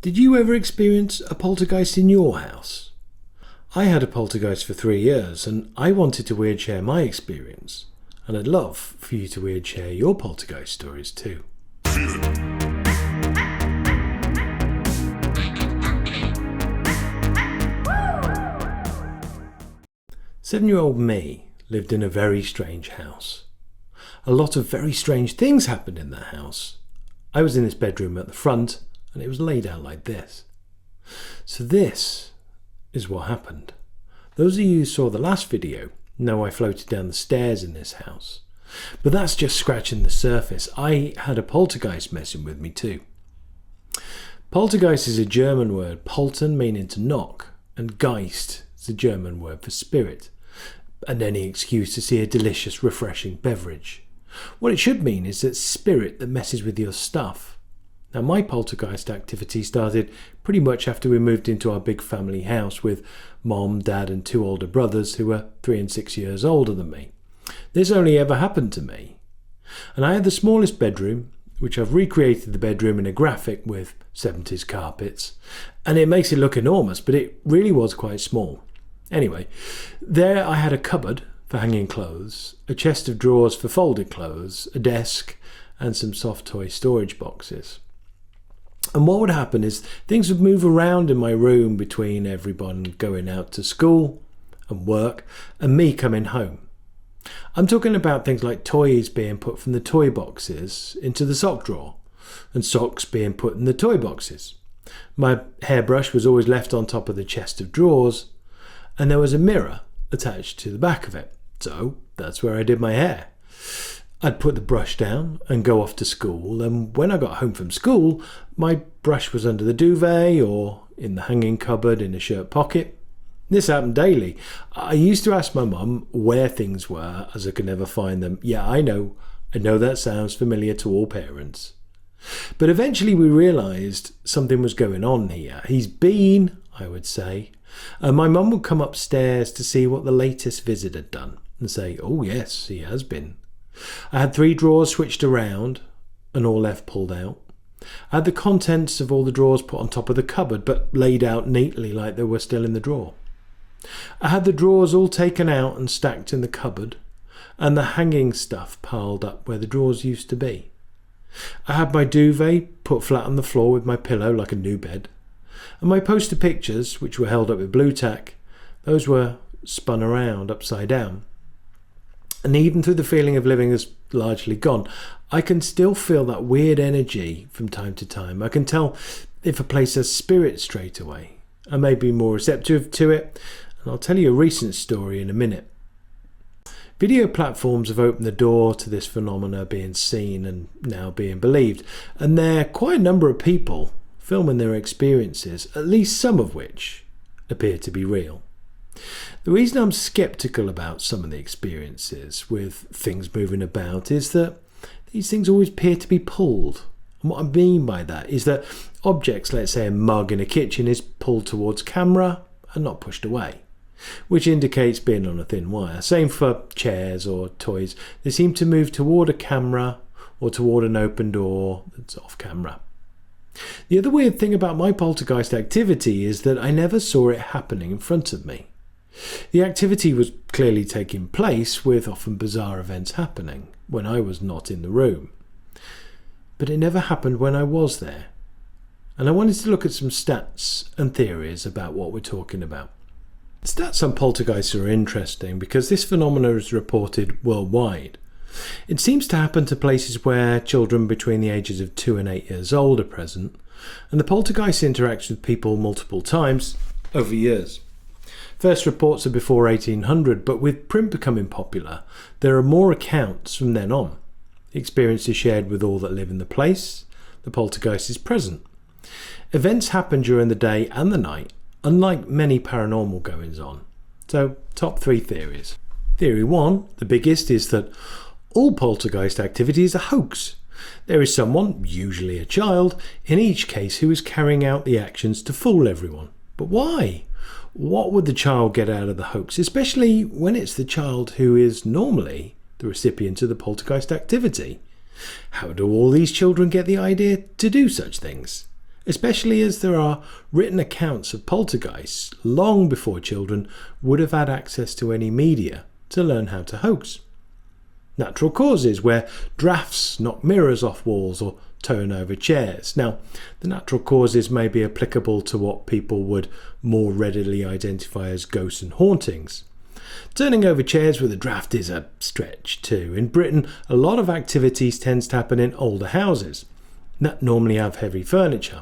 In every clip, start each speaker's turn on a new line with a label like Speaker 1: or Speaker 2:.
Speaker 1: Did you ever experience a poltergeist in your house? I had a poltergeist for 3 years and I wanted to weird share my experience. And I'd love for you to weird share your poltergeist stories too. 7-year-old me lived in a very strange house. A lot of very strange things happened in that house. I was in this bedroom at the front and it was laid out like this. So this is what happened. Those of you who saw the last video know I floated down the stairs in this house. But that's just scratching the surface. I had a poltergeist messing with me too. Poltergeist is a German word, Polten meaning to knock, and Geist is a German word for spirit, and any excuse to see a delicious, refreshing beverage. What it should mean is that spirit that messes with your stuff. Now my poltergeist activity started pretty much after we moved into our big family house with mom, dad and 2 older brothers who were 3 and 6 years older than me. This only ever happened to me. And I had the smallest bedroom, which I've recreated the bedroom in a graphic with 70s carpets, and it makes it look enormous, but it really was quite small. Anyway, there I had a cupboard for hanging clothes, a chest of drawers for folded clothes, a desk and some soft toy storage boxes. And what would happen is things would move around in my room between everyone going out to school and work and me coming home. I'm talking about things like toys being put from the toy boxes into the sock drawer and socks being put in the toy boxes. My hairbrush was always left on top of the chest of drawers and there was a mirror attached to the back of it. So that's where I did my hair. I'd put the brush down and go off to school, and when I got home from school, my brush was under the duvet or in the hanging cupboard in a shirt pocket. This happened daily. I used to ask my mum where things were as I could never find them. Yeah, I know that sounds familiar to all parents. But eventually we realised something was going on here. He's been, I would say, and my mum would come upstairs to see what the latest visit had done and say, oh yes, he has been. I had 3 drawers switched around and all left pulled out. I had the contents of all the drawers put on top of the cupboard but laid out neatly like they were still in the drawer. I had the drawers all taken out and stacked in the cupboard and the hanging stuff piled up where the drawers used to be. I had my duvet put flat on the floor with my pillow like a new bed, and my poster pictures, which were held up with blue tack, those were spun around upside down. And even though the feeling of living is largely gone, I can still feel that weird energy from time to time. I can tell if a place has spirit straight away. I may be more receptive to it, and I'll tell you a recent story in a minute. Video platforms have opened the door to this phenomena being seen and now being believed, and there are quite a number of people filming their experiences, at least some of which appear to be real. The reason I'm sceptical about some of the experiences with things moving about is that these things always appear to be pulled. And what I mean by that is that objects, let's say a mug in a kitchen, is pulled towards camera and not pushed away, which indicates being on a thin wire. Same for chairs or toys. They seem to move toward a camera or toward an open door that's off camera. The other weird thing about my poltergeist activity is that I never saw it happening in front of me. The activity was clearly taking place, with often bizarre events happening when I was not in the room. But it never happened when I was there. And I wanted to look at some stats and theories about what we're talking about. Stats on poltergeists are interesting because this phenomenon is reported worldwide. It seems to happen to places where children between the ages of 2 and 8 years old are present, and the poltergeist interacts with people multiple times over years. First reports are before 1800, but with print becoming popular, there are more accounts from then on. The experience is shared with all that live in the place. The poltergeist is present. Events happen during the day and the night, unlike many paranormal goings on. So, top 3 theories. Theory 1, the biggest, is that all poltergeist activity is a hoax. There is someone, usually a child, in each case who is carrying out the actions to fool everyone. But why? What would the child get out of the hoax, especially when it's the child who is normally the recipient of the poltergeist activity? How do all these children get the idea to do such things? especially as there are written accounts of poltergeists long before children would have had access to any media to learn how to hoax. Natural causes, where drafts knock mirrors off walls or turn over chairs. Now, the natural causes may be applicable to what people would more readily identify as ghosts and hauntings. Turning over chairs with a draft is a stretch too. In Britain, a lot of activities tends to happen in older houses that normally have heavy furniture.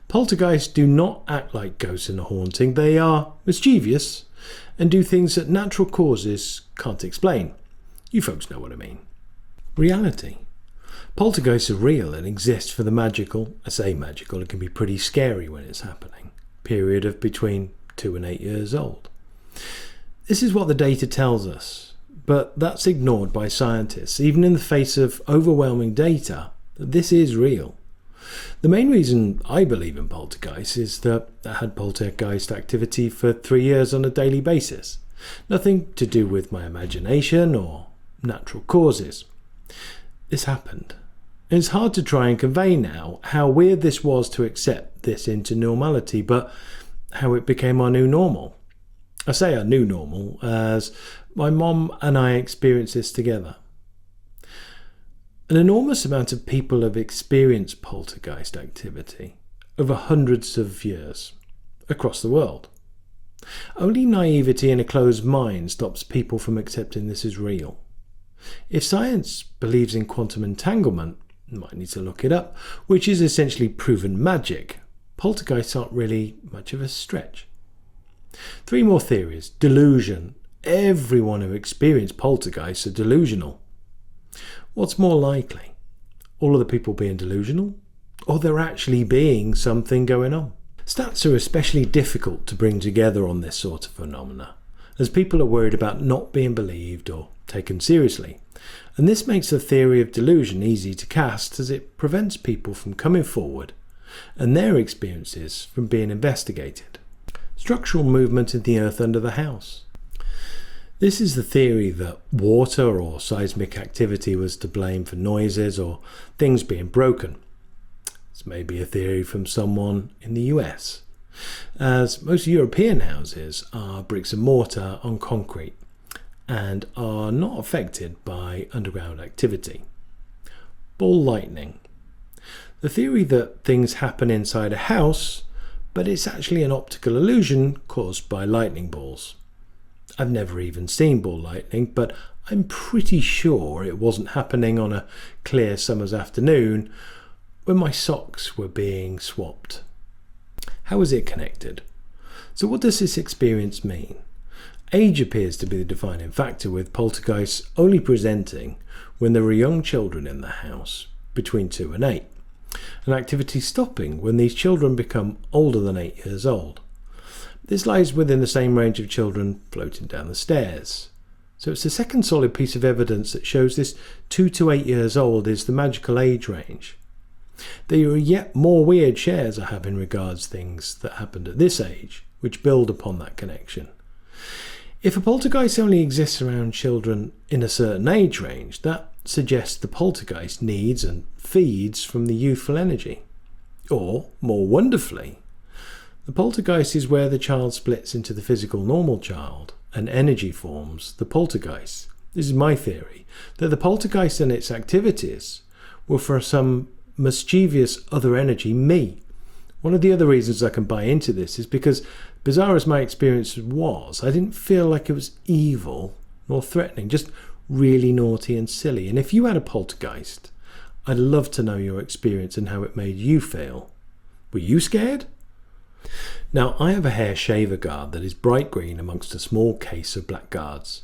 Speaker 1: Poltergeists do not act like ghosts in a haunting. They are mischievous and do things that natural causes can't explain. You folks know what I mean. Reality. Poltergeists are real and exist for the magical. I say magical, it can be pretty scary when it's happening. Period of between 2 and 8 years old. This is what the data tells us, but that's ignored by scientists, even in the face of overwhelming data, that this is real. The main reason I believe in poltergeists is that I had poltergeist activity for 3 years on a daily basis. Nothing to do with my imagination or natural causes. This happened. And it's hard to try and convey now how weird this was to accept this into normality, but how it became our new normal. I say our new normal as my mom and I experienced this together. An enormous amount of people have experienced poltergeist activity over hundreds of years across the world. Only naivety and a closed mind stops people from accepting this as real. If science believes in quantum entanglement, you might need to look it up, which is essentially proven magic, poltergeists aren't really much of a stretch. 3 more theories. Delusion. Everyone who experienced poltergeists are delusional. What's more likely? All of the people being delusional? Or there actually being something going on? Stats are especially difficult to bring together on this sort of phenomena, as people are worried about not being believed or taken seriously. And this makes the theory of delusion easy to cast, as it prevents people from coming forward and their experiences from being investigated. Structural movement in the earth under the house. This is the theory that water or seismic activity was to blame for noises or things being broken. This may be a theory from someone in the US, as most European houses are bricks and mortar on concrete and are not affected by underground activity. Ball lightning. The theory that things happen inside a house, but it's actually an optical illusion caused by lightning balls. I've never even seen ball lightning, but I'm pretty sure it wasn't happening on a clear summer's afternoon when my socks were being swapped. How is it connected? So what does this experience mean? Age appears to be the defining factor, with poltergeists only presenting when there are young children in the house, between 2 and 8, and activity stopping when these children become older than 8 years old. This lies within the same range of children floating down the stairs. So it's the second solid piece of evidence that shows this 2 to 8 years old is the magical age range. There are yet more weird shares I have in regards things that happened at this age, which build upon that connection. If a poltergeist only exists around children in a certain age range, that suggests the poltergeist needs and feeds from the youthful energy. Or, more wonderfully, the poltergeist is where the child splits into the physical normal child and energy forms the poltergeist. This is my theory, that the poltergeist and its activities were for some mischievous other energy, me. One of the other reasons I can buy into this is because, bizarre as my experience was, I didn't feel like it was evil nor threatening, just really naughty and silly. And if you had a poltergeist, I'd love to know your experience and how it made you feel. Were you scared? Now, I have a hair shaver guard that is bright green amongst a small case of black guards.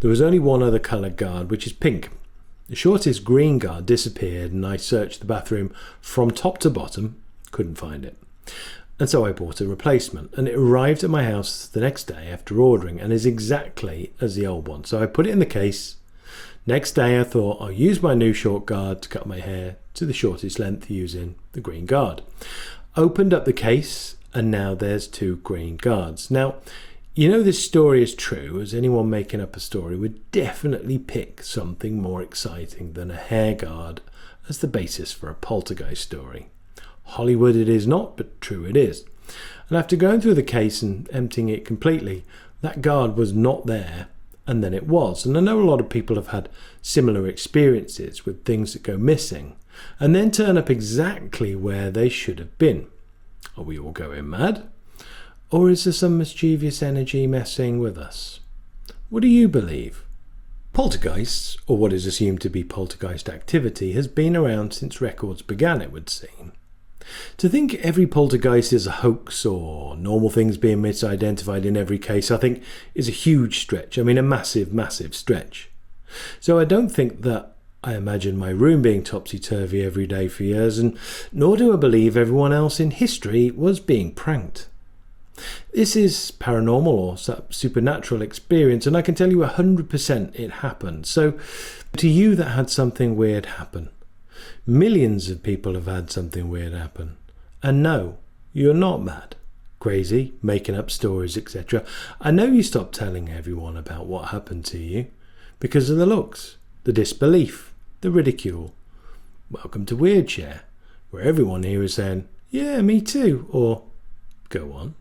Speaker 1: There was only one other coloured guard, which is pink. The shortest green guard disappeared, and I searched the bathroom from top to bottom, couldn't find it. And so I bought a replacement, and it arrived at my house the next day after ordering and is exactly as the old one. So I put it in the case. Next day I thought I'll use my new short guard to cut my hair to the shortest length using the green guard. Opened up the case, and now there's 2 green guards. Now, you know this story is true, as anyone making up a story would definitely pick something more exciting than a hair guard as the basis for a poltergeist story. Hollywood it is not, but true it is. And after going through the case and emptying it completely, that guard was not there, and then it was. And I know a lot of people have had similar experiences with things that go missing, and then turn up exactly where they should have been. Are we all going mad? Or is there some mischievous energy messing with us? What do you believe? Poltergeists, or what is assumed to be poltergeist activity, has been around since records began, it would seem. To think every poltergeist is a hoax or normal things being misidentified in every case, I think, is a huge stretch. I mean, a massive, massive stretch. So I don't think that I imagine my room being topsy-turvy every day for years, and nor do I believe everyone else in history was being pranked. This is paranormal or supernatural experience, and I can tell you 100% it happened. So, to you that had something weird happen, millions of people have had something weird happen. And no, you're not mad, crazy, making up stories, etc. I know you stopped telling everyone about what happened to you because of the looks, the disbelief, the ridicule. Welcome to Weird Share, where everyone here is saying, yeah, me too, or go on.